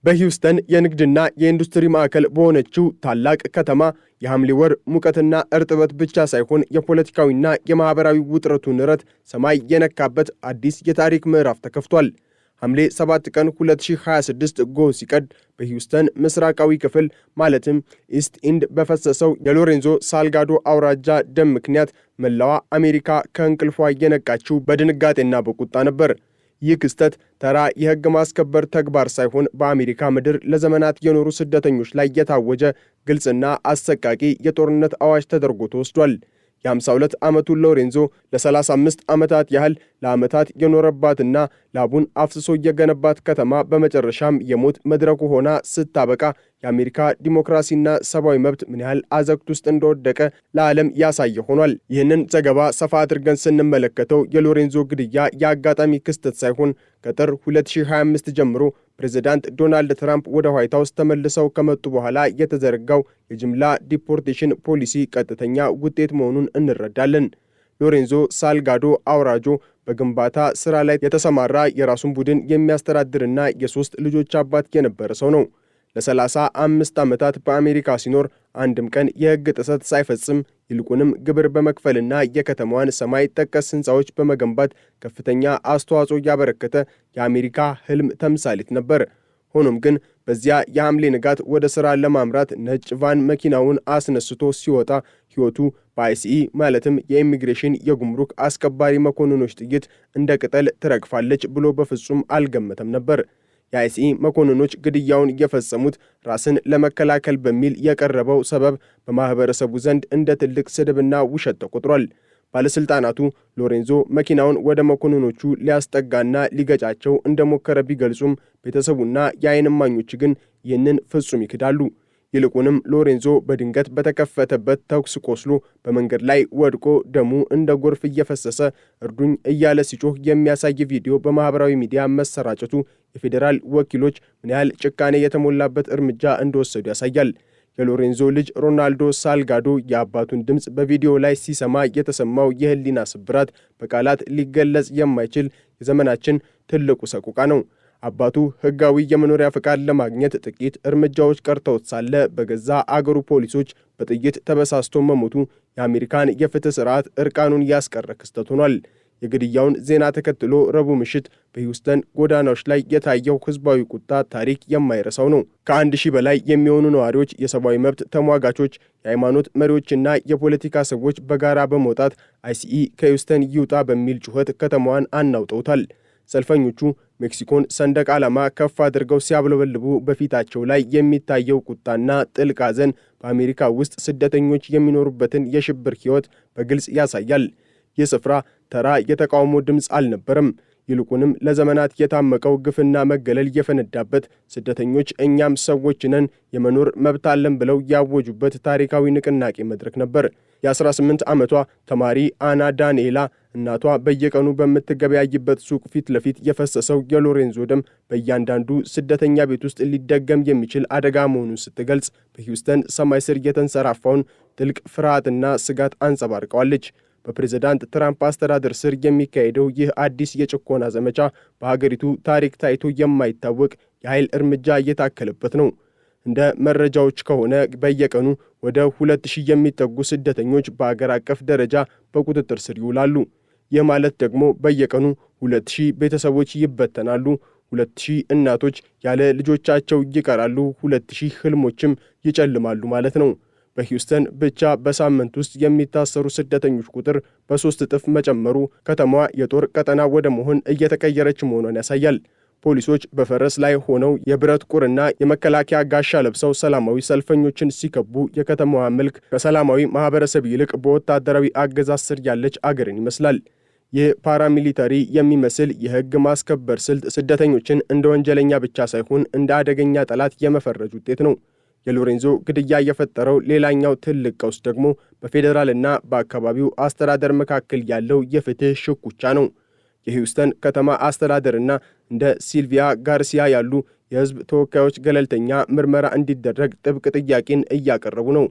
በሂውስተን የንግድና የኢንዱስትሪ ማዕከል በሆነችው ታላቅ ከተማ የሐምሌ ወር ሙቀትና እርጥበት ብቻ ሳይሆን የፖለቲካዊና የማህበራዊ ውጥረቱ ንረት ሰማይ የነካበት አዲስ የታሪክ ምዕራፍ ተከፍቷል። ሐምሌ 7 ቀን 2026 ጎህ ሲቀድ በሂውስተን ምስራቃዊ ክፍል ማለትም ኢስት ኢንድ በፈሰሰው የሎሬንዞ ሳልጋዶ አውራጃ ደም ምክንያት መላዋ አሜሪካ ከእንቅልፏ የነቃችው በድንጋጤና በቁጣ ነበር። ይህ ክስተት ተራ የሕግ ማስከበር ተግባር ሳይሆን በአሜሪካ ምድር ለዘመናት የኖሩ ስደተኞች ላይ የታወጀ ግልጽና አሰቃቂ የጦርነት አዋጅ ተደርጎ ተወስዷል። የ52 ዓመቱ ሎሬንዞ ለ35 ዓመታት ያህል ለዓመታት የኖረባትና ላቡን አፍስሶ የገነባት ከተማ በመጨረሻም የሞት መድረኩ ሆና ስታበቃ የአሜሪካ ዲሞክራሲና ሰብአዊ መብት ምን ያህል አዘቅት ውስጥ እንደወደቀ ለዓለም ያሳየ ሆኗል። ይህንን ዘገባ ሰፋ አድርገን ስንመለከተው የሎሬንዞ ግድያ የአጋጣሚ ክስተት ሳይሆን ከጥር 2025 ጀምሮ ፕሬዝዳንት ዶናልድ ትራምፕ ወደ ዋይት ሃውስ ተመልሰው ከመጡ በኋላ የተዘረጋው የጅምላ ዲፖርቴሽን ፖሊሲ ቀጥተኛ ውጤት መሆኑን እንረዳለን። ሎሬንዞ ሳልጋዶ አውራጆ በግንባታ ሥራ ላይ የተሰማራ የራሱን ቡድን የሚያስተዳድርና የ3 ልጆች አባት የነበረ ሰው ነው። ለ35 ዓመታት በአሜሪካ ሲኖር አንድም ቀን የሕግ ጥሰት ሳይፈጽም ይልቁንም ግብር በመክፈልና የከተማዋን ሰማይ ጠቀስ ሕንፃዎች በመገንባት ከፍተኛ አስተዋጽኦ ያበረከተ የአሜሪካ ሕልም ተምሳሌት ነበር። ሆኖም ግን በዚያ የሐምሌ ንጋት ወደ ሥራ ለማምራት ነጭ ቫን መኪናውን አስነስቶ ሲወጣ ሕይወቱ በአይሲኢ ማለትም የኢሚግሬሽን የጉምሩክ አስከባሪ መኮንኖች ጥይት እንደ ቅጠል ትረግፋለች ብሎ በፍጹም አልገመተም ነበር። የአይሲኢ መኮንኖች ግድያውን የፈጸሙት ራስን ለመከላከል በሚል የቀረበው ሰበብ በማህበረሰቡ ዘንድ እንደ ትልቅ ስድብና ውሸት ተቆጥሯል። ባለስልጣናቱ ሎሬንዞ መኪናውን ወደ መኮንኖቹ ሊያስጠጋና ሊገጫቸው እንደሞከረ ቢገልጹም ቤተሰቡና የዓይን እማኞች ግን ይህንን ፍጹም ይክዳሉ። ይልቁንም ሎሬንዞ በድንገት በተከፈተበት ተኩስ ቆስሎ በመንገድ ላይ ወድቆ ደሙ እንደ ጎርፍ እየፈሰሰ እርዱኝ እያለ ሲጮህ የሚያሳይ ቪዲዮ በማህበራዊ ሚዲያ መሰራጨቱ የፌዴራል ወኪሎች ምን ያህል ጭካኔ የተሞላበት እርምጃ እንደወሰዱ ያሳያል። የሎሬንዞ ልጅ ሮናልዶ ሳልጋዶ የአባቱን ድምፅ በቪዲዮ ላይ ሲሰማ የተሰማው የህሊና ስብራት በቃላት ሊገለጽ የማይችል የዘመናችን ትልቁ ሰቆቃ ነው። አባቱ ህጋዊ የመኖሪያ ፈቃድ ለማግኘት ጥቂት እርምጃዎች ቀርተውት ሳለ በገዛ አገሩ ፖሊሶች በጥይት ተበሳስቶ መሞቱ የአሜሪካን የፍትህ ስርዓት እርቃኑን ያስቀረ ክስተት ሆኗል። የግድያውን ዜና ተከትሎ ረቡዕ ምሽት በሂውስተን ጎዳናዎች ላይ የታየው ህዝባዊ ቁጣ ታሪክ የማይረሳው ነው። ከ1000 በላይ የሚሆኑ ነዋሪዎች፣ የሰብአዊ መብት ተሟጋቾች፣ የሃይማኖት መሪዎችና የፖለቲካ ሰዎች በጋራ በመውጣት አይሲኢ ከሂውስተን ይውጣ በሚል ጩኸት ከተማዋን አናውጠውታል። ሰልፈኞቹ ሜክሲኮን ሰንደቅ ዓላማ ከፍ አድርገው ሲያብለበልቡ በፊታቸው ላይ የሚታየው ቁጣና ጥልቅ ሐዘን በአሜሪካ ውስጥ ስደተኞች የሚኖሩበትን የሽብር ሕይወት በግልጽ ያሳያል። ይህ ስፍራ ተራ የተቃውሞ ድምፅ አልነበረም። ይልቁንም ለዘመናት የታመቀው ግፍና መገለል የፈነዳበት፣ ስደተኞች እኛም ሰዎች ነን የመኖር መብት አለን ብለው ያወጁበት ታሪካዊ ንቅናቄ መድረክ ነበር። የ18 ዓመቷ ተማሪ አና ዳንኤላ እናቷ በየቀኑ በምትገበያይበት ሱቅ ፊት ለፊት የፈሰሰው የሎሬንዞ ደም በእያንዳንዱ ስደተኛ ቤት ውስጥ ሊደገም የሚችል አደጋ መሆኑን ስትገልጽ በሂውስተን ሰማይ ስር የተንሰራፋውን ጥልቅ ፍርሃትና ስጋት አንጸባርቀዋለች። በፕሬዝዳንት ትራምፕ አስተዳደር ስር የሚካሄደው ይህ አዲስ የጭቆና ዘመቻ በሀገሪቱ ታሪክ ታይቶ የማይታወቅ የኃይል እርምጃ እየታከለበት ነው። እንደ መረጃዎች ከሆነ በየቀኑ ወደ 2000 የሚጠጉ ስደተኞች በአገር አቀፍ ደረጃ በቁጥጥር ስር ይውላሉ። ይህ ማለት ደግሞ በየቀኑ 2000 ቤተሰቦች ይበተናሉ፣ 2000 እናቶች ያለ ልጆቻቸው ይቀራሉ፣ 2000 ህልሞችም ይጨልማሉ ማለት ነው። በሂውስተን ብቻ በሳምንት ውስጥ የሚታሰሩ ስደተኞች ቁጥር በ3 እጥፍ መጨመሩ ከተማዋ የጦር ቀጠና ወደ መሆን እየተቀየረች መሆኗን ያሳያል። ፖሊሶች በፈረስ ላይ ሆነው የብረት ቁርና የመከላከያ ጋሻ ለብሰው ሰላማዊ ሰልፈኞችን ሲከቡ የከተማዋ መልክ ከሰላማዊ ማህበረሰብ ይልቅ በወታደራዊ አገዛዝ ስር ያለች አገርን ይመስላል። ይህ ፓራሚሊታሪ የሚመስል የህግ ማስከበር ስልት ስደተኞችን እንደ ወንጀለኛ ብቻ ሳይሆን እንደ አደገኛ ጠላት የመፈረጅ ውጤት ነው። የሎሬንዞ ግድያ የፈጠረው ሌላኛው ትልቅ ቀውስ ደግሞ በፌዴራልና በአካባቢው አስተዳደር መካከል ያለው የፍትህ ሽኩቻ ነው። የሂውስተን ከተማ አስተዳደርና እንደ ሲልቪያ ጋርሲያ ያሉ የህዝብ ተወካዮች ገለልተኛ ምርመራ እንዲደረግ ጥብቅ ጥያቄን እያቀረቡ ነው።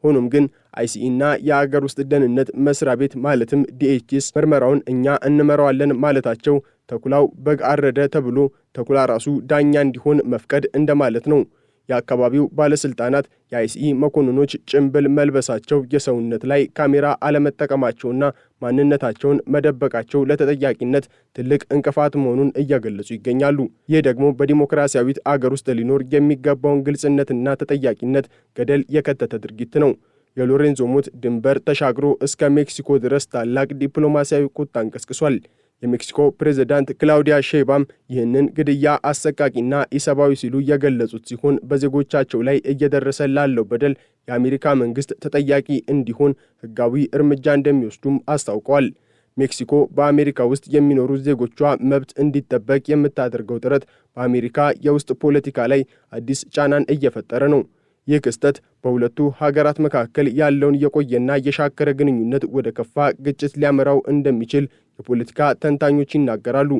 ሆኖም ግን አይሲኢ እና የአገር ውስጥ ደህንነት መስሪያ ቤት ማለትም ዲኤችኤስ ምርመራውን እኛ እንመራዋለን ማለታቸው ተኩላው በግ አረደ ተብሎ ተኩላ ራሱ ዳኛ እንዲሆን መፍቀድ እንደማለት ነው። የአካባቢው ባለስልጣናት የአይሲኢ መኮንኖች ጭምብል መልበሳቸው፣ የሰውነት ላይ ካሜራ አለመጠቀማቸውና ማንነታቸውን መደበቃቸው ለተጠያቂነት ትልቅ እንቅፋት መሆኑን እየገለጹ ይገኛሉ። ይህ ደግሞ በዲሞክራሲያዊት አገር ውስጥ ሊኖር የሚገባውን ግልጽነትና ተጠያቂነት ገደል የከተተ ድርጊት ነው። የሎሬንዞ ሞት ድንበር ተሻግሮ እስከ ሜክሲኮ ድረስ ታላቅ ዲፕሎማሲያዊ ቁጣን ቀስቅሷል። የሜክሲኮ ፕሬዝዳንት ክላውዲያ ሼባም ይህንን ግድያ አሰቃቂና ኢሰብአዊ ሲሉ የገለጹት ሲሆን በዜጎቻቸው ላይ እየደረሰ ላለው በደል የአሜሪካ መንግስት ተጠያቂ እንዲሆን ሕጋዊ እርምጃ እንደሚወስዱም አስታውቀዋል። ሜክሲኮ በአሜሪካ ውስጥ የሚኖሩ ዜጎቿ መብት እንዲጠበቅ የምታደርገው ጥረት በአሜሪካ የውስጥ ፖለቲካ ላይ አዲስ ጫናን እየፈጠረ ነው። ይህ ክስተት በሁለቱ ሀገራት መካከል ያለውን የቆየና የሻከረ ግንኙነት ወደ ከፋ ግጭት ሊያመራው እንደሚችል የፖለቲካ ተንታኞች ይናገራሉ።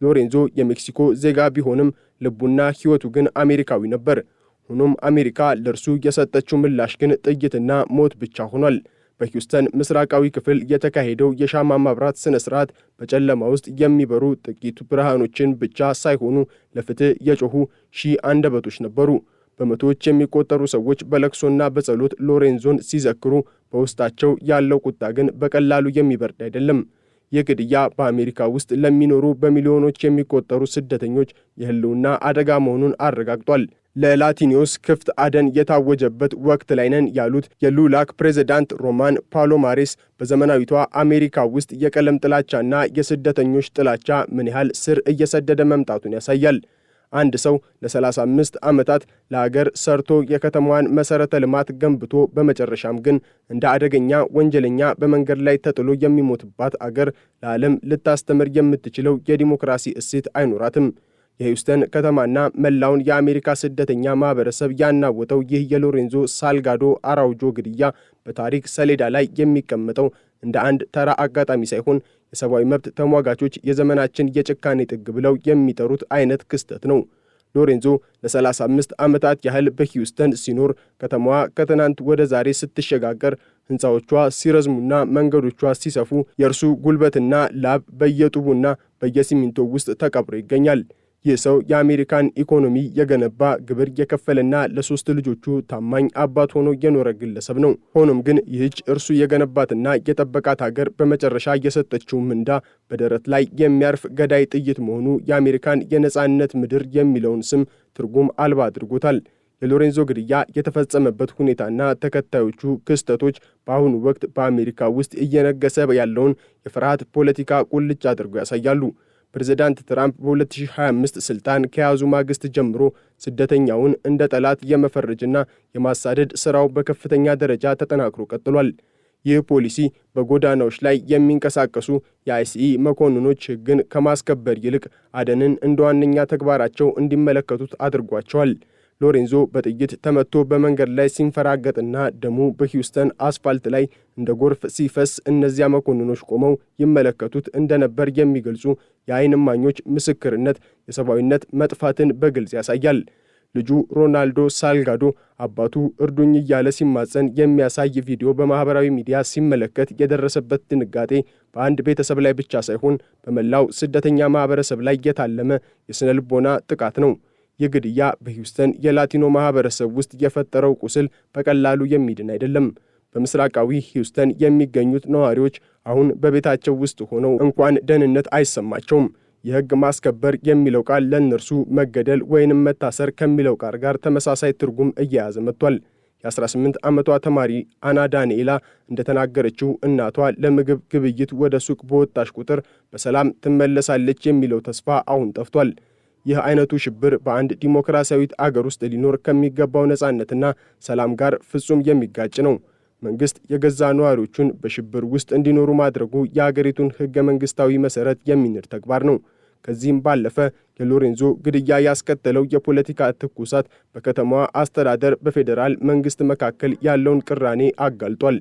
ሎሬንዞ የሜክሲኮ ዜጋ ቢሆንም ልቡና ሕይወቱ ግን አሜሪካዊ ነበር። ሆኖም አሜሪካ ለእርሱ የሰጠችው ምላሽ ግን ጥይትና ሞት ብቻ ሆኗል። በሂውስተን ምስራቃዊ ክፍል የተካሄደው የሻማ ማብራት ስነ ስርዓት በጨለማ ውስጥ የሚበሩ ጥቂት ብርሃኖችን ብቻ ሳይሆኑ ለፍትህ የጮኹ ሺህ አንደበቶች ነበሩ። በመቶዎች የሚቆጠሩ ሰዎች በለቅሶና በጸሎት ሎሬንዞን ሲዘክሩ፣ በውስጣቸው ያለው ቁጣ ግን በቀላሉ የሚበርድ አይደለም። ይህ ግድያ በአሜሪካ ውስጥ ለሚኖሩ በሚሊዮኖች የሚቆጠሩ ስደተኞች የህልውና አደጋ መሆኑን አረጋግጧል። ለላቲኒዮስ ክፍት አደን የታወጀበት ወቅት ላይ ነን ያሉት የሉላክ ፕሬዝዳንት ሮማን ፓሎማሬስ በዘመናዊቷ አሜሪካ ውስጥ የቀለም ጥላቻና የስደተኞች ጥላቻ ምን ያህል ስር እየሰደደ መምጣቱን ያሳያል። አንድ ሰው ለ35 ዓመታት ለአገር ሰርቶ የከተማዋን መሠረተ ልማት ገንብቶ በመጨረሻም ግን እንደ አደገኛ ወንጀለኛ በመንገድ ላይ ተጥሎ የሚሞትባት አገር ለዓለም ልታስተምር የምትችለው የዲሞክራሲ እሴት አይኖራትም። የሂውስተን ከተማና መላውን የአሜሪካ ስደተኛ ማህበረሰብ ያናወጠው ይህ የሎሬንዞ ሳልጋዶ አራውጆ ግድያ በታሪክ ሰሌዳ ላይ የሚቀመጠው እንደ አንድ ተራ አጋጣሚ ሳይሆን የሰብአዊ መብት ተሟጋቾች የዘመናችን የጭካኔ ጥግ ብለው የሚጠሩት አይነት ክስተት ነው። ሎሬንዞ ለ35 ዓመታት ያህል በሂውስተን ሲኖር ከተማዋ ከትናንት ወደ ዛሬ ስትሸጋገር ሕንፃዎቿ ሲረዝሙና መንገዶቿ ሲሰፉ የእርሱ ጉልበትና ላብ በየጡቡና በየሲሚንቶ ውስጥ ተቀብሮ ይገኛል። ይህ ሰው የአሜሪካን ኢኮኖሚ የገነባ፣ ግብር የከፈለና ለሶስት ልጆቹ ታማኝ አባት ሆኖ የኖረ ግለሰብ ነው። ሆኖም ግን ይህች እርሱ የገነባትና የጠበቃት ሀገር በመጨረሻ የሰጠችው ምንዳ በደረት ላይ የሚያርፍ ገዳይ ጥይት መሆኑ የአሜሪካን የነጻነት ምድር የሚለውን ስም ትርጉም አልባ አድርጎታል። የሎሬንዞ ግድያ የተፈጸመበት ሁኔታና ተከታዮቹ ክስተቶች በአሁኑ ወቅት በአሜሪካ ውስጥ እየነገሰ ያለውን የፍርሃት ፖለቲካ ቁልጭ አድርገው ያሳያሉ። ፕሬዝዳንት ትራምፕ በ2025 ስልጣን ከያዙ ማግስት ጀምሮ ስደተኛውን እንደ ጠላት የመፈረጅና የማሳደድ ሥራው በከፍተኛ ደረጃ ተጠናክሮ ቀጥሏል። ይህ ፖሊሲ በጎዳናዎች ላይ የሚንቀሳቀሱ የአይሲኢ መኮንኖች ሕግን ከማስከበር ይልቅ አደንን እንደ ዋነኛ ተግባራቸው እንዲመለከቱት አድርጓቸዋል። ሎሬንዞ በጥይት ተመቶ በመንገድ ላይ ሲንፈራገጥና ደሙ በሂውስተን አስፋልት ላይ እንደ ጎርፍ ሲፈስ እነዚያ መኮንኖች ቆመው ይመለከቱት እንደነበር የሚገልጹ የዓይን እማኞች ምስክርነት የሰብአዊነት መጥፋትን በግልጽ ያሳያል። ልጁ ሮናልዶ ሳልጋዶ አባቱ እርዱኝ እያለ ሲማጸን የሚያሳይ ቪዲዮ በማኅበራዊ ሚዲያ ሲመለከት የደረሰበት ድንጋጤ በአንድ ቤተሰብ ላይ ብቻ ሳይሆን በመላው ስደተኛ ማኅበረሰብ ላይ የታለመ የሥነ ልቦና ጥቃት ነው። ይህ ግድያ በሂውስተን የላቲኖ ማህበረሰብ ውስጥ የፈጠረው ቁስል በቀላሉ የሚድን አይደለም። በምስራቃዊ ሂውስተን የሚገኙት ነዋሪዎች አሁን በቤታቸው ውስጥ ሆነው እንኳን ደህንነት አይሰማቸውም። የሕግ ማስከበር የሚለው ቃል ለእነርሱ መገደል ወይንም መታሰር ከሚለው ቃል ጋር ተመሳሳይ ትርጉም እየያዘ መጥቷል። የ18 ዓመቷ ተማሪ አና ዳንኤላ እንደተናገረችው እናቷ ለምግብ ግብይት ወደ ሱቅ በወጣች ቁጥር በሰላም ትመለሳለች የሚለው ተስፋ አሁን ጠፍቷል። ይህ አይነቱ ሽብር በአንድ ዲሞክራሲያዊት አገር ውስጥ ሊኖር ከሚገባው ነጻነትና ሰላም ጋር ፍጹም የሚጋጭ ነው። መንግስት የገዛ ነዋሪዎቹን በሽብር ውስጥ እንዲኖሩ ማድረጉ የአገሪቱን ሕገ መንግስታዊ መሰረት የሚንድ ተግባር ነው። ከዚህም ባለፈ የሎሬንዞ ግድያ ያስከተለው የፖለቲካ ትኩሳት በከተማዋ አስተዳደር በፌዴራል መንግስት መካከል ያለውን ቅራኔ አጋልጧል።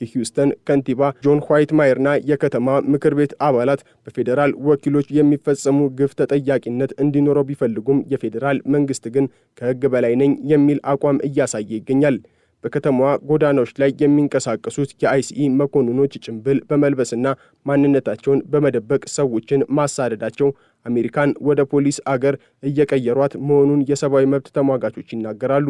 የሂውስተን ከንቲባ ጆን ዋይትማየርና የከተማ ምክር ቤት አባላት በፌዴራል ወኪሎች የሚፈጸሙ ግፍ ተጠያቂነት እንዲኖረው ቢፈልጉም የፌዴራል መንግስት ግን ከሕግ በላይ ነኝ የሚል አቋም እያሳየ ይገኛል። በከተማዋ ጎዳናዎች ላይ የሚንቀሳቀሱት የአይሲኢ መኮንኖች ጭንብል በመልበስና ማንነታቸውን በመደበቅ ሰዎችን ማሳደዳቸው አሜሪካን ወደ ፖሊስ አገር እየቀየሯት መሆኑን የሰብአዊ መብት ተሟጋቾች ይናገራሉ።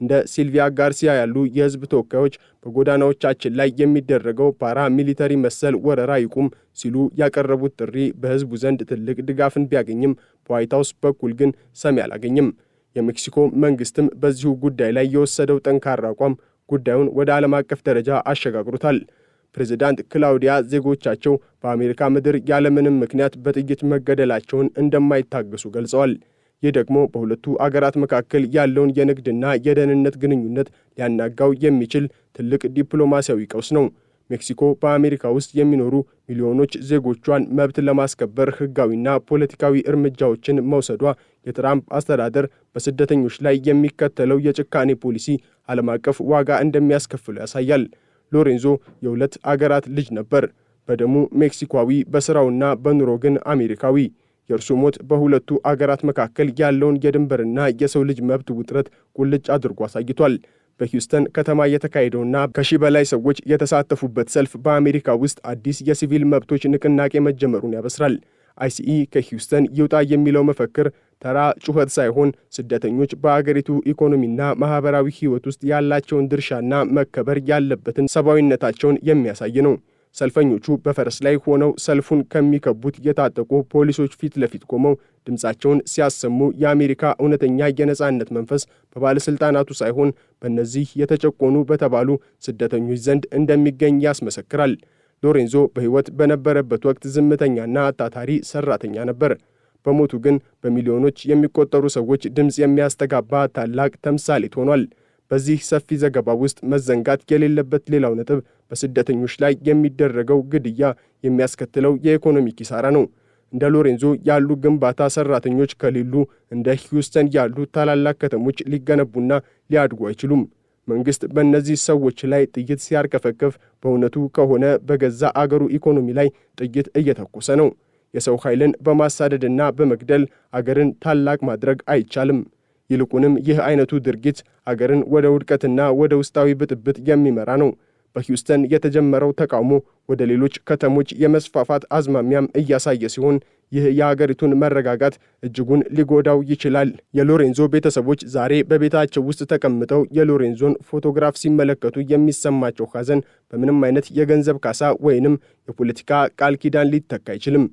እንደ ሲልቪያ ጋርሲያ ያሉ የህዝብ ተወካዮች በጎዳናዎቻችን ላይ የሚደረገው ፓራ ሚሊተሪ መሰል ወረራ ይቁም ሲሉ ያቀረቡት ጥሪ በህዝቡ ዘንድ ትልቅ ድጋፍን ቢያገኝም በዋይት ሃውስ በኩል ግን ሰሚ አላገኝም። የሜክሲኮ መንግስትም በዚሁ ጉዳይ ላይ የወሰደው ጠንካራ አቋም ጉዳዩን ወደ ዓለም አቀፍ ደረጃ አሸጋግሮታል። ፕሬዝዳንት ክላውዲያ ዜጎቻቸው በአሜሪካ ምድር ያለምንም ምክንያት በጥይት መገደላቸውን እንደማይታገሱ ገልጸዋል። ይህ ደግሞ በሁለቱ አገራት መካከል ያለውን የንግድና የደህንነት ግንኙነት ሊያናጋው የሚችል ትልቅ ዲፕሎማሲያዊ ቀውስ ነው። ሜክሲኮ በአሜሪካ ውስጥ የሚኖሩ ሚሊዮኖች ዜጎቿን መብት ለማስከበር ህጋዊና ፖለቲካዊ እርምጃዎችን መውሰዷ የትራምፕ አስተዳደር በስደተኞች ላይ የሚከተለው የጭካኔ ፖሊሲ ዓለም አቀፍ ዋጋ እንደሚያስከፍለው ያሳያል። ሎሬንዞ የሁለት አገራት ልጅ ነበር። በደሙ ሜክሲኳዊ፣ በሥራውና በኑሮ ግን አሜሪካዊ። የእርሱ ሞት በሁለቱ አገራት መካከል ያለውን የድንበርና የሰው ልጅ መብት ውጥረት ቁልጭ አድርጎ አሳይቷል። በሂውስተን ከተማ የተካሄደውና ከ1000 በላይ ሰዎች የተሳተፉበት ሰልፍ በአሜሪካ ውስጥ አዲስ የሲቪል መብቶች ንቅናቄ መጀመሩን ያበስራል። አይሲኢ ከሂውስተን ይውጣ የሚለው መፈክር ተራ ጩኸት ሳይሆን ስደተኞች በአገሪቱ ኢኮኖሚና ማህበራዊ ህይወት ውስጥ ያላቸውን ድርሻና መከበር ያለበትን ሰብአዊነታቸውን የሚያሳይ ነው። ሰልፈኞቹ በፈረስ ላይ ሆነው ሰልፉን ከሚከቡት የታጠቁ ፖሊሶች ፊት ለፊት ቆመው ድምፃቸውን ሲያሰሙ የአሜሪካ እውነተኛ የነጻነት መንፈስ በባለስልጣናቱ ሳይሆን በእነዚህ የተጨቆኑ በተባሉ ስደተኞች ዘንድ እንደሚገኝ ያስመሰክራል። ሎሬንዞ በህይወት በነበረበት ወቅት ዝምተኛና ታታሪ ሰራተኛ ነበር። በሞቱ ግን በሚሊዮኖች የሚቆጠሩ ሰዎች ድምፅ የሚያስተጋባ ታላቅ ተምሳሌት ሆኗል። በዚህ ሰፊ ዘገባ ውስጥ መዘንጋት የሌለበት ሌላው ነጥብ በስደተኞች ላይ የሚደረገው ግድያ የሚያስከትለው የኢኮኖሚ ኪሳራ ነው። እንደ ሎሬንዞ ያሉ ግንባታ ሰራተኞች ከሌሉ እንደ ሂውስተን ያሉ ታላላቅ ከተሞች ሊገነቡና ሊያድጉ አይችሉም። መንግስት በእነዚህ ሰዎች ላይ ጥይት ሲያርከፈከፍ በእውነቱ ከሆነ በገዛ አገሩ ኢኮኖሚ ላይ ጥይት እየተኮሰ ነው። የሰው ኃይልን በማሳደድና በመግደል አገርን ታላቅ ማድረግ አይቻልም። ይልቁንም ይህ አይነቱ ድርጊት አገርን ወደ ውድቀትና ወደ ውስጣዊ ብጥብጥ የሚመራ ነው። በሂውስተን የተጀመረው ተቃውሞ ወደ ሌሎች ከተሞች የመስፋፋት አዝማሚያም እያሳየ ሲሆን ይህ የሀገሪቱን መረጋጋት እጅጉን ሊጎዳው ይችላል። የሎሬንዞ ቤተሰቦች ዛሬ በቤታቸው ውስጥ ተቀምጠው የሎሬንዞን ፎቶግራፍ ሲመለከቱ የሚሰማቸው ሐዘን በምንም አይነት የገንዘብ ካሳ ወይንም የፖለቲካ ቃል ኪዳን ሊተካ አይችልም።